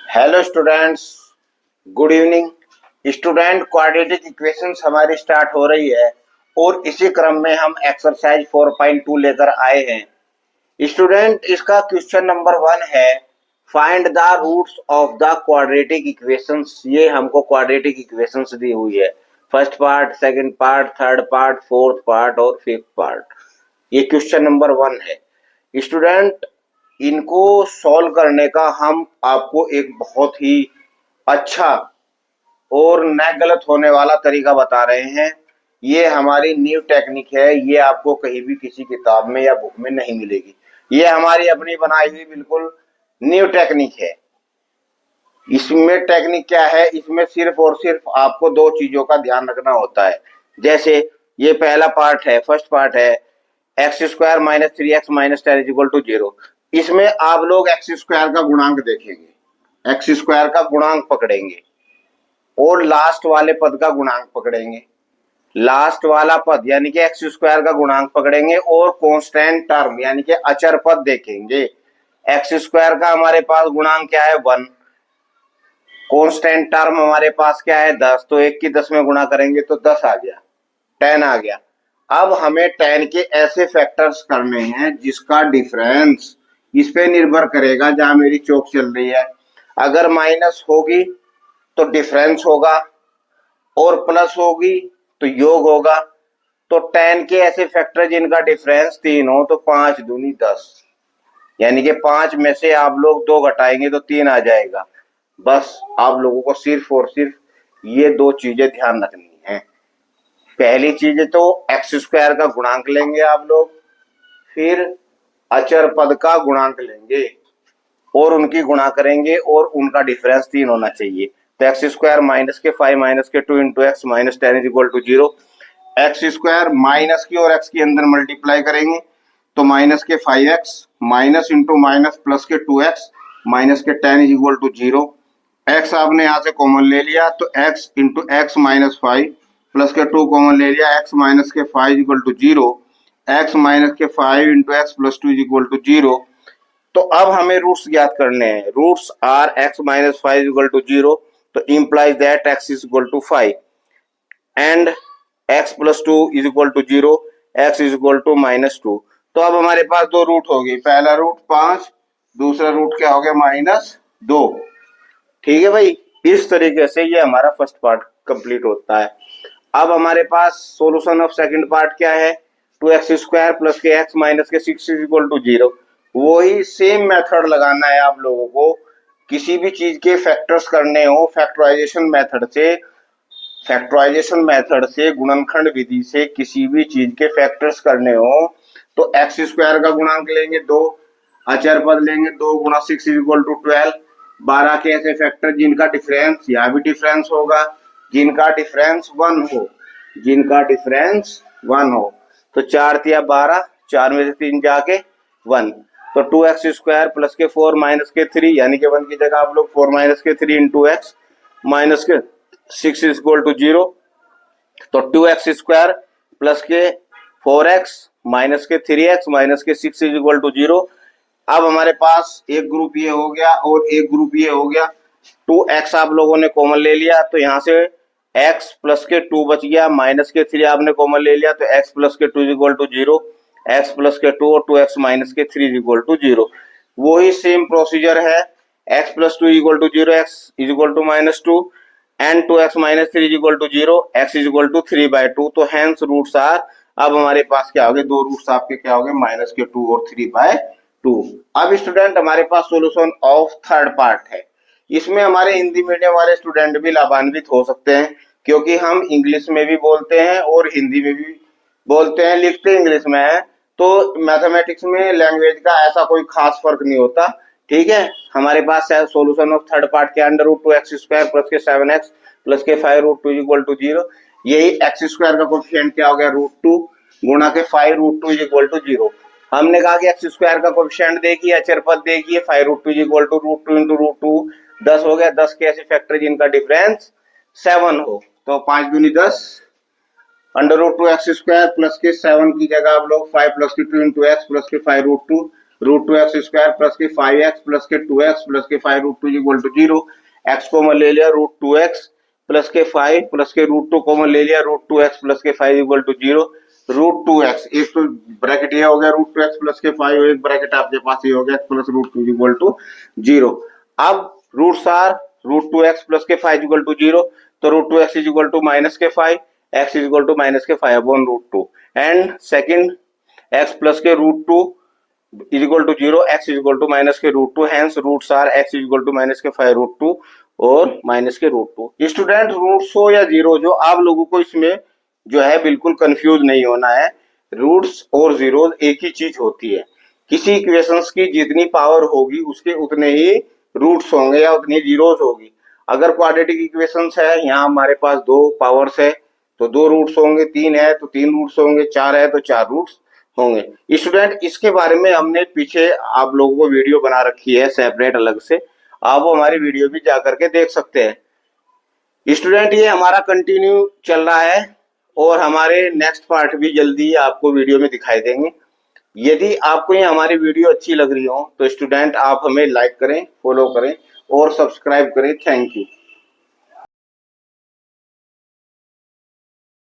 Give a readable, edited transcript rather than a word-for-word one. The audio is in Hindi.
Hello students, good evening. Student, quadratic equations हमारी स्टार्ट हो रही है और इसी क्रम में हम एक्सरसाइज 4.2 लेकर आए हैं। स्टूडेंट, इसका क्वेश्चन नंबर 1 है, find the roots of the quadratic equations. ये हमको क्वाड्रेटिक इक्वेशंस दी हुई है, first part, second part, third part, fourth part और फिफ्थ पार्ट। ये क्वेश्चन नंबर 1 है। स्टूडेंट, इनको सॉल्व करने का हम आपको एक बहुत ही अच्छा और न गलत होने वाला तरीका बता रहे हैं। ये हमारी न्यू टेक्निक है, ये आपको कहीं भी किसी किताब में या बुक में नहीं मिलेगी। ये हमारी अपनी बनाई हुई बिल्कुल न्यू टेक्निक है। इसमें टेक्निक क्या है, इसमें सिर्फ और सिर्फ आपको दो चीजों का ध्यान रखना होता है। जैसे ये पहला पार्ट है, फर्स्ट पार्ट है, x square minus 3x minus 10 is equal to 0। इसमें आप लोग एक्स स्क्वायर का गुणांक देखेंगे, एक्स स्क्वायर का गुणांक पकड़ेंगे और लास्ट वाले पद का गुणांक पकड़ेंगे। लास्ट वाला पद यानी कि एक्स स्क्वायर का गुणांक पकड़ेंगे और कांस्टेंट टर्म यानी कि अचर पद देखेंगे। एक्स स्क्वायर का हमारे पास गुणांक क्या है, 1। कांस्टेंट टर्म हमारे पास क्या है, 10। तो 1 की 10 में गुणा करेंगे तो 10 आ गया, 10 आ गया। अब हमें 10 के ऐसे फैक्टर्स करने हैं जिसका डिफरेंस इस पे निर्भर करेगा। जहां मेरी चौक चल रही है, अगर माइनस होगी तो डिफरेंस होगा और प्लस होगी तो योग होगा। तो 10 के ऐसे फैक्टर जिनका डिफरेंस 3 हो तो 5 दूनी 10, यानी कि 5 में से आप लोग 2 घटाएंगे तो 3 आ जाएगा। बस आप लोगों को सिर्फ और सिर्फ ये दो चीजें ध्यान रखनी है। पहली चीज तो एक्स स्क्वायर का गुणांक लेंगे आप लोग, फिर अचर पद का गुणांक लेंगे और उनकी गुणा करेंगे और उनका डिफरेंस 3 होना चाहिए। तो एक्स स्क्वायर माइनस के 5 माइनस के 2 into x minus 10 is equal to 0। X square minus की और एक्स के अंदर मल्टीप्लाई करेंगे तो माइनस के 5x minus into minus plus के 2x माइनस के 10 इज इक्वल टू 0। एक्स आपने यहाँ से कॉमन ले लिया तो x into x minus 5 plus के 2 कॉमन ले लिया, x माइनस के 5 is equal to 0। x minus के 5 into x plus 2 is equal to 0। तो अब हमें रूट्स ज्ञात करने हैं। Roots are x minus 5 is equal to 0, तो implies that x is equal to 5 and x plus 2 is equal to 0, x is equal to minus 2। तो अब हमारे पास दो रूट हो गई, पहला रूट 5, दूसरा रूट क्या हो गया, -2। ठीक है भाई, इस तरीके से ये हमारा फर्स्ट पार्ट कंप्लीट होता है। अब हमारे पास सॉल्यूशन ऑफ सेकंड पार्ट क्या है, 2x स्क्वायर प्लस के x माइनस के 6 इज इक्वल टू 0। वही सेम मेथड लगाना है आप लोगों को। किसी भी चीज के फैक्टर्स करने हो फैक्टराइजेशन मेथड से गुणनखंड विधि से किसी भी चीज के फैक्टर्स करने हो तो एक्स स्क्वायर का गुणांक लेंगे 2, अचर पद लेंगे 2 गुणा 6 इज इक्वल टू 12। 12 के ऐसे फैक्टर जिनका डिफरेंस, यहाँ भी डिफरेंस होगा, जिनका डिफरेंस 1 हो, जिनका डिफरेंस 1 हो। तो 4 तिया 12, 4 में से 3 जाके 1। तो 2x स्क्वायर प्लस के 4 माइनस के 3 यानी कि 1 की जगह आप लोग 4 माइनस के 3 इंटू एक्स माइनस के 6 इज इक्वल टू 0। तो 2x स्क्वायर प्लस के 4x माइनस के 3x माइनस के 6 इज इक्वल टू 0। अब हमारे पास एक ग्रुप ये हो गया और एक ग्रुप ये हो गया। 2x आप लोगों ने कॉमन ले लिया तो यहाँ से x प्लस के 2 बच गया, माइनस के 3 आपने कॉमन ले लिया तो x प्लस के 2 is equal to 0, x plus के 2 और 2x माइनस के 3 इज इक्वल टू 0। वही सेम प्रोसीजर है, x plus 2 equal to 0, x is equal to minus 2 and 2x minus 3 is equal to 0, x is equal to 3/2। तो हैंस रूट्स आर, अब हमारे पास क्या हो गए, दो रूट्स आपके क्या हो गए, माइनस के 2 और 3/2। अब स्टूडेंट हमारे पास सॉल्यूशन ऑफ थर्ड पार्ट है। इसमें हमारे हिंदी मीडियम वाले स्टूडेंट भी लाभान्वित हो सकते हैं क्योंकि हम इंग्लिश में भी बोलते हैं और हिंदी में भी बोलते हैं, लिखते इंग्लिश में है। तो मैथमेटिक्स में लैंग्वेज का ऐसा कोई खास फर्क नहीं होता। ठीक है, हमारे पास है सॉल्यूशन ऑफ थर्ड पार्ट के under root 2x square plus के 7x प्लस के 5 रूट 2 इक्वल टू 0। यही x स्क्वायर का कोफिशिएंट क्या हो गया, रूट 2 गुणा के 5 रूट 2 इक्वल टू 0। हमने कहा कि एक्स स्क्वायर का कोफिशिएंट देखिए, अचर पद देखिए, 5 root 2 equal to root 2 into root 2 10 हो गया। 10 के ऐसे फैक्टर जिनका डिफरेंस 7 हो, तो 5 दूनी 10 under root 2 x square plus के 7 की जगह आप लोग 5 प्लस के 2 इंटू एक्स प्लस के 5 root 2 root two x square plus के 5x प्लस के 2x प्लस के 5 root two equal to 0। X common ले लिया रूट टू एक्स प्लस के 5 प्लस के रूट टू कॉमन ले लिया रूट टू एक्स प्लस के 5 equal to 0। Root two x एक तो ब्रैकेट ये हो गया रूट टू एक्स प्लस के 5 और एक ब्रैकेट आपके पास ये हो गया plus root two equal to 0। अब roots are root two x plus के 5 इक्वल टू 0, तो root two x is equal to minus के 5, x is equal to minus के 5 upon root two, and second x plus के root two is equal to 0, x is equal to minus के root two, hence roots are x is equal to minus के 5 रूट टू और माइनस के रूट टू। स्टूडेंट रूट्स हो या जीरो जो, आप लोगों को इसमें जो है बिल्कुल कंफ्यूज नहीं होना है। रूट्स और जीरो एक ही चीज होती है। किसी इक्वेशंस की जितनी पावर होगी उसके उतने ही रूट्स होंगे या उतनी जीरोस होगी। अगर क्वाड्रेटिक इक्वेशंस है, यहाँ हमारे पास दो पावर्स है तो दो रूट्स होंगे, तीन है तो तीन रूट्स होंगे, चार है तो चार रूट्स होंगे। स्टूडेंट इसके बारे में हमने पीछे आप लोगों को वीडियो बना रखी है सेपरेट अलग से, आप वो हमारी वीडियो भी जा करके देख सकते हैं। स्टूडेंट ये हमारा कंटिन्यू चल रहा है और हमारे नेक्स्ट पार्ट भी जल्दी आपको वीडियो में दिखाई देंगे। यदि आपको ये हमारी वीडियो अच्छी लग रही हो तो स्टूडेंट आप हमें लाइक करें, फॉलो करें और सब्सक्राइब करें। Thank you.